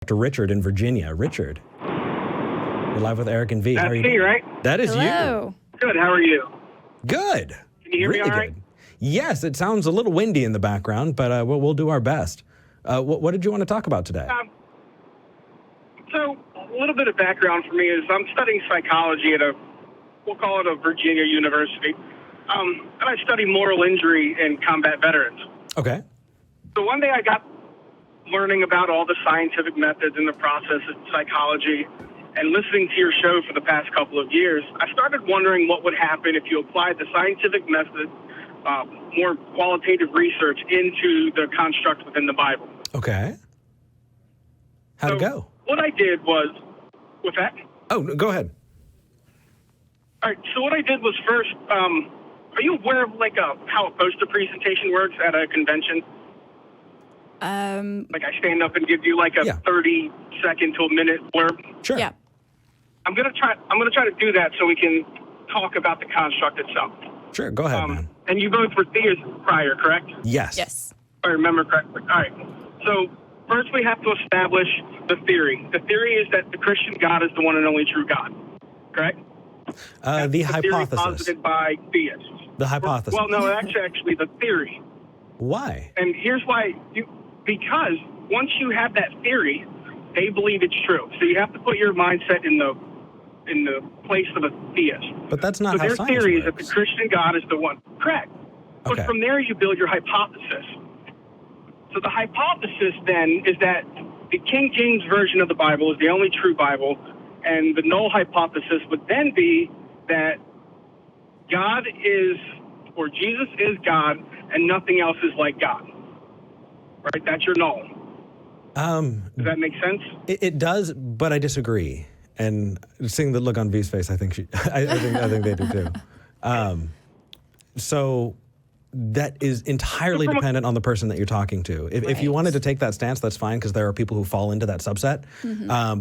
to Richard in Virginia. Richard, you're live with Eric and V. That's How are you me, doing? right? That is Hello. Good. How are you? you. Good. Can you hear really me all right? good. Yes, it sounds a little windy in the background, but we'll do our best. What did you want to talk about today? So a little bit of background for me is I'm studying psychology at we'll call it a Virginia university. And I study moral injury and combat veterans. Okay. So one day I got learning about all the scientific methods and the process of psychology and listening to your show for the past couple of years, I started wondering what would happen if you applied the scientific method, more qualitative research into the construct within the Bible. Okay. How'd it go? What I did was, with that? Oh, no, go ahead. All right, so what I did was first, are you aware of how a poster presentation works at a convention? Like I stand up and give you like a 30-second to a minute blurb. Sure. Yeah. I'm gonna try to do that so we can talk about the construct itself. Sure. Go ahead, man. And you both were theists prior, correct? Yes. Yes. If I remember correctly. All right. So first we have to establish the theory. The theory is that the Christian God is the one and only true God. Correct? The hypothesis. Theory posited by theists. The hypothesis. Well, no, that's actually the theory. Why? And here's why. Because once you have that theory, they believe it's true. So you have to put your mindset in the place of a theist. But that's not so how their science theory works. is that the Christian God is the one. Correct. But Okay. from there you build your hypothesis. So the hypothesis then is that the King James Version of the Bible is the only true Bible, and the null hypothesis would then be that God is, or Jesus is God, and nothing else is like God. Right? That's your null. Does that make sense? It does, but I disagree. And seeing the look on V's face, I think I think they do too. So that is entirely dependent on the person that you're talking to. If you wanted to take that stance, that's fine, because there are people who fall into that subset.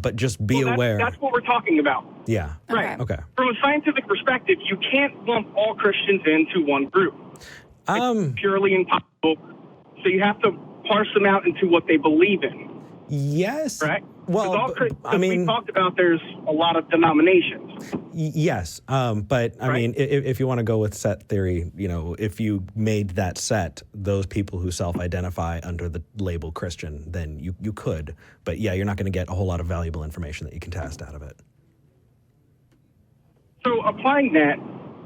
But just be aware. That's what we're talking about. Yeah. Right. Okay. From a scientific perspective, you can't lump all Christians into one group. It's purely impossible. So you have to parse them out into what they believe in. Yes. Right? Well, I mean, we talked about there's a lot of denominations. Yes. But I mean, if you want to go with set theory, if you made that set, those people who self-identify under the label Christian, then you could. But yeah, you're not going to get a whole lot of valuable information that you can test out of it. So applying that,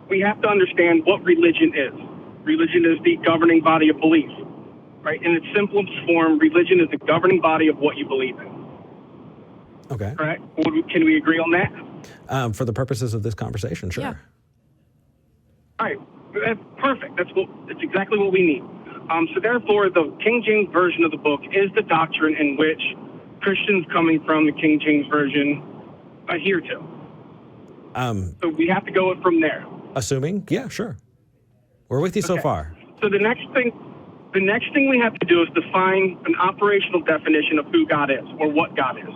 we have to understand what religion is. Religion is the governing body of belief. Right? In its simplest form, religion is the governing body of what you believe in. Okay. Right? Can we agree on that? For the purposes of this conversation, sure. Yeah. All right. That's perfect. That's exactly what we need. So therefore, the King James Version of the book is the doctrine in which Christians coming from the King James Version adhere to. So we have to go from there. Assuming? Yeah, sure. We're with you so far. So the next thing we have to do is define an operational definition of who God is or what God is.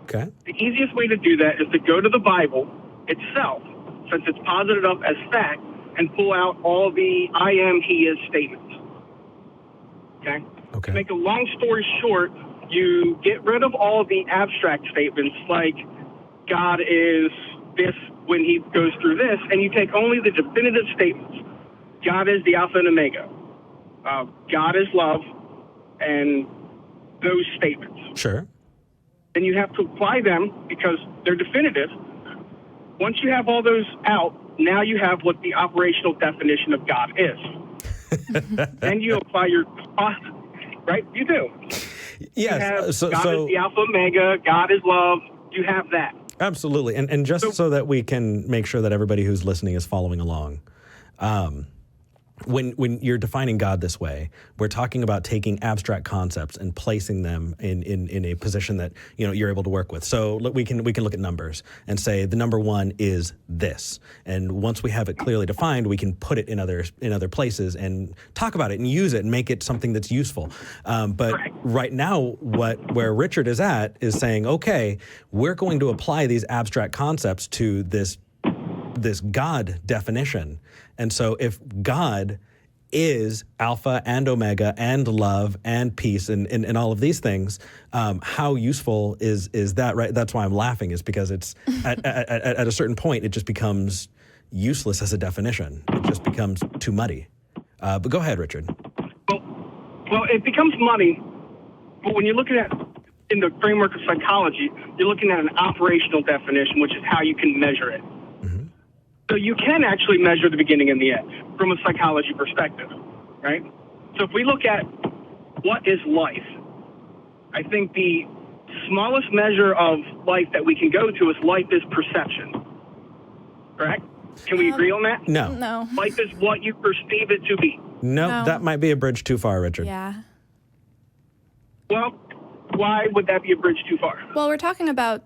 Okay. The easiest way to do that is to go to the Bible itself, since it's posited up as fact, and pull out all the I am, he is statements. Okay? Okay. To make a long story short, you get rid of all of the abstract statements like God is this when he goes through this, and you take only the definitive statements. God is the Alpha and Omega. God is love, and those statements. Sure. Then you have to apply them because they're definitive. Once you have all those out, now you have what the operational definition of God is. Then you apply your, right? You do. Yes. You have God so is the Alpha Omega, God is love. You have that. Absolutely. And just so that we can make sure that everybody who's listening is following along, when you're defining God this way, we're talking about taking abstract concepts and placing them in a position that you're able to work with. So we can look at numbers and say the number one is this, and once we have it clearly defined, we can put it in other places and talk about it and use it and make it something that's useful. But right now, where Richard is at is saying, okay, we're going to apply these abstract concepts to this God definition. And so if God is alpha and omega and love and peace and all of these things, how useful is that, right? That's why I'm laughing, is because it's at a certain point, it just becomes useless as a definition. It just becomes too muddy. But go ahead, Richard. Well, it becomes muddy, but when you're looking at in the framework of psychology, you're looking at an operational definition, which is how you can measure it. Mm-hmm. So you can actually measure the beginning and the end from a psychology perspective, right? So if we look at what is life, I think the smallest measure of life that we can go to is life is perception, correct? Can we agree on that? No. No. Life is what you perceive it to be. No, that might be a bridge too far, Richard. Yeah. Well, why would that be a bridge too far? Well, we're talking about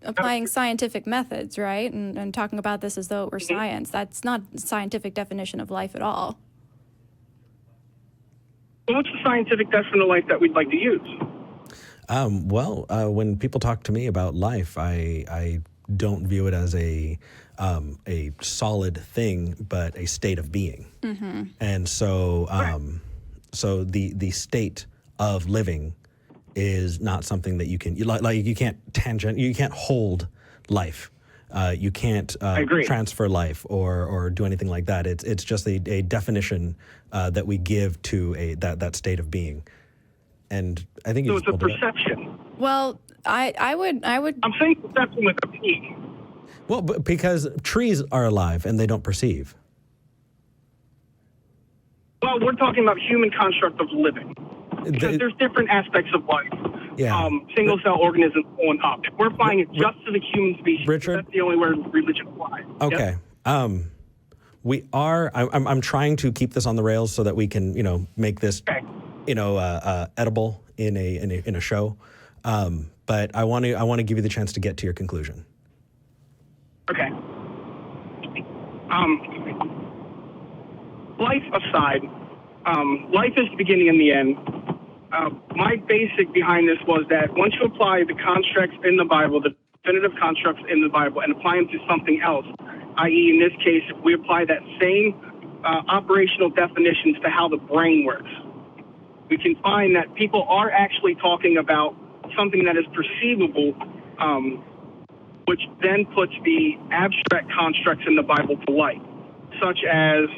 applying scientific methods, right? And talking about this as though it were science. That's not a scientific definition of life at all. Well, what's the scientific definition of life that we'd like to use? When people talk to me about life, I don't view it as a solid thing, but a state of being. Mm-hmm. And so, so the state of living is not something that you can you can't hold life. You can't transfer life or do anything like that. It's just a definition that we give to that state of being. And I think so. It's a perception. Well, I would. I'm saying perception with a P. Well, because trees are alive and they don't perceive. Well, we're talking about human construct of living. Because there's different aspects of life. Yeah. Single-cell organisms on up. If we're applying it just to the human species, Richard? that's the only way religion applies. Okay. Yep. We are. I'm trying to keep this on the rails so that we can, make this, edible in a show. But I want to give you the chance to get to your conclusion. Okay. Life aside, life is the beginning and the end. My basic behind this was that once you apply the constructs in the Bible, the definitive constructs in the Bible, and apply them to something else, i.e. in this case, if we apply that same operational definitions to how the brain works, we can find that people are actually talking about something that is perceivable, which then puts the abstract constructs in the Bible to light, such as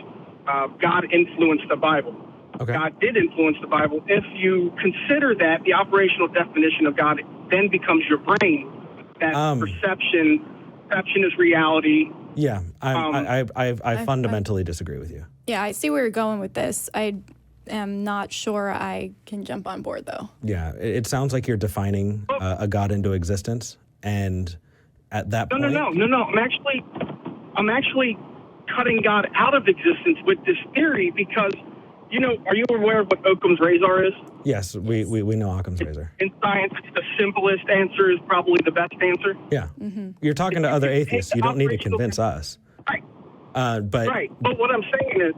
God influenced the Bible. Okay. God did influence the Bible. If you consider that, the operational definition of God then becomes your brain. That perception is reality. Yeah, I fundamentally disagree with you. Yeah, I see where you're going with this. I am not sure I can jump on board, though. Yeah, it sounds like you're defining a God into existence, and at that point... No. I'm actually cutting God out of existence with this theory because, are you aware of what Occam's razor is? Yes, we know Occam's razor. In science, it's the simplest answer is probably the best answer. Yeah. Mm-hmm. You're talking to other atheists. You don't need to convince us. Right. But what I'm saying is,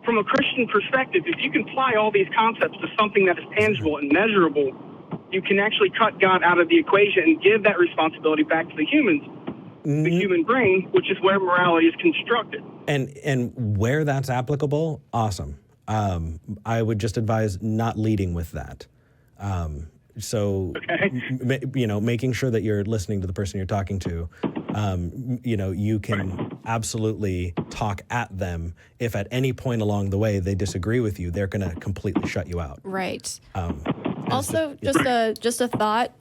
from a Christian perspective, if you can apply all these concepts to something that is tangible and measurable, you can actually cut God out of the equation and give that responsibility back to the humans, the human brain, which is where morality is constructed. And where that's applicable, awesome. I would just advise not leading with that. Making sure that you're listening to the person you're talking to. You can absolutely talk at them. If at any point along the way they disagree with you, they're going to completely shut you out. Right. Also, just a thought,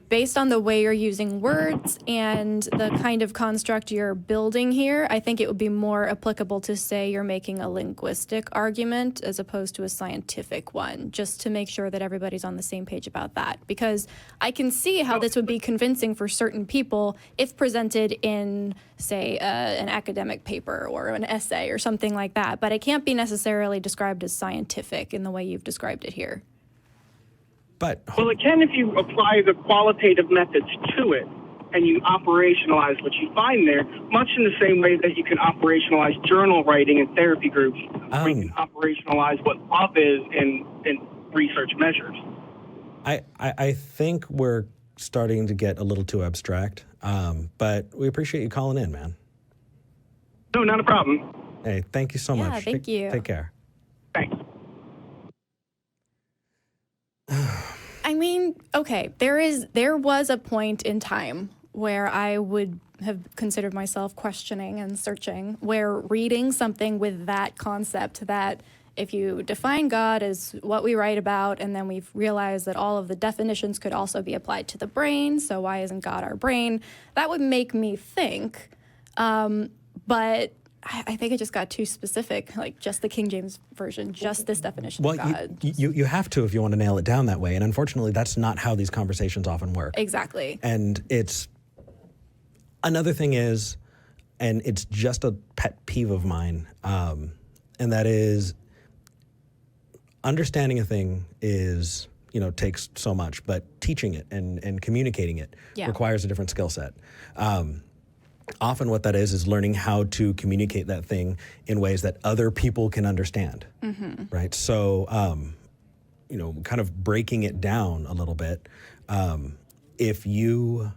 based on the way you're using words and the kind of construct you're building here, I think it would be more applicable to say you're making a linguistic argument as opposed to a scientific one, just to make sure that everybody's on the same page about that. Because I can see how this would be convincing for certain people if presented in, say, an academic paper or an essay or something like that, but it can't be necessarily described as scientific in the way you've described it here. Well, it can if you apply the qualitative methods to it and you operationalize what you find there, much in the same way that you can operationalize journal writing in therapy groups, or you can operationalize what love is in research measures. I think we're starting to get a little too abstract, but we appreciate you calling in, man. No, not a problem. Hey, thank you so Yeah, much. thank you. Take care. Thanks. I mean, okay, there was a point in time where I would have considered myself questioning and searching, where reading something with that concept, that if you define God as what we write about, and then we've realized that all of the definitions could also be applied to the brain, so why isn't God our brain? That would make me think. But I think it just got too specific, like just the King James Version, just this definition of God. You have to if you want to nail it down that way. And unfortunately, that's not how these conversations often work. Exactly. And it's another thing is, and it's just a pet peeve of mine, and that is understanding a thing is, takes so much, but teaching it and communicating it requires a different skill set. Often what that is learning how to communicate that thing in ways that other people can understand, right? So, kind of breaking it down a little bit. If you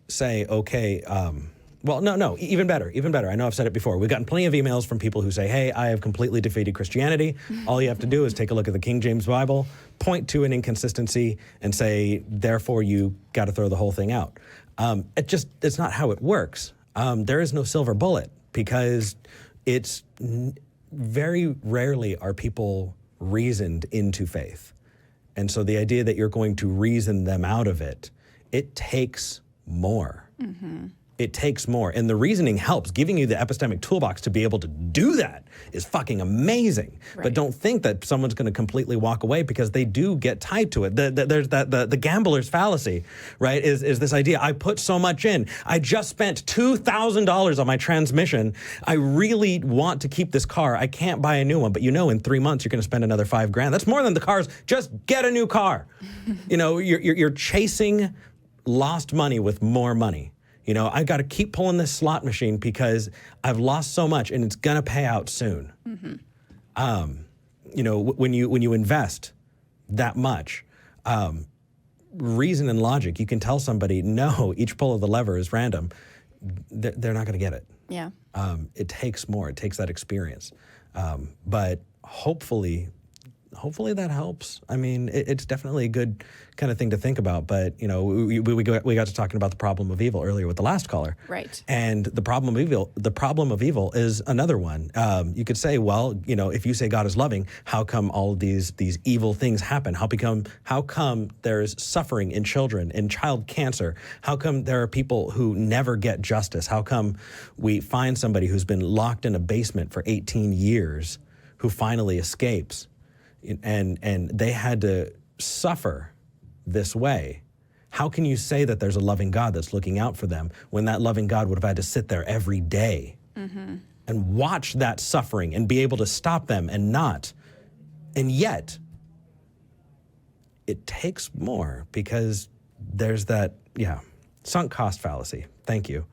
say, okay, even better. I know I've said it before. We've gotten plenty of emails from people who say, hey, I have completely defeated Christianity. All you have to do is take a look at the King James Bible, point to an inconsistency, and say, therefore, you got to throw the whole thing out. It's not how it works. There is no silver bullet, because it's very rarely are people reasoned into faith. And so the idea that you're going to reason them out of it, it takes more. It takes more. And the reasoning helps. Giving you the epistemic toolbox to be able to do that is fucking amazing. Right. But don't think that someone's going to completely walk away, because they do get tied to it. There's the gambler's fallacy, right, is this idea. I put so much in. I just spent $2,000 on my transmission. I really want to keep this car. I can't buy a new one. But in 3 months, you're going to spend another $5,000. That's more than the cars. Just get a new car. You're chasing lost money with more money. I've got to keep pulling this slot machine because I've lost so much, and it's going to pay out soon. When you invest that much, reason and logic, you can tell somebody, no, each pull of the lever is random. They're not going to get it. Yeah. It takes more. It takes that experience. But hopefully that helps. I mean, it's definitely a good kind of thing to think about. But, we got to talking about the problem of evil earlier with the last caller. Right. And the problem of evil is another one. You could say, well, if you say God is loving, how come all of these evil things happen? How come there's suffering in children, in child cancer? How come there are people who never get justice? How come we find somebody who's been locked in a basement for 18 years who finally escapes? And they had to suffer this way. How can you say that there's a loving God that's looking out for them when that loving God would have had to sit there every day and watch that suffering and be able to stop them and not? And yet, it takes more, because there's that, sunk cost fallacy. Thank you.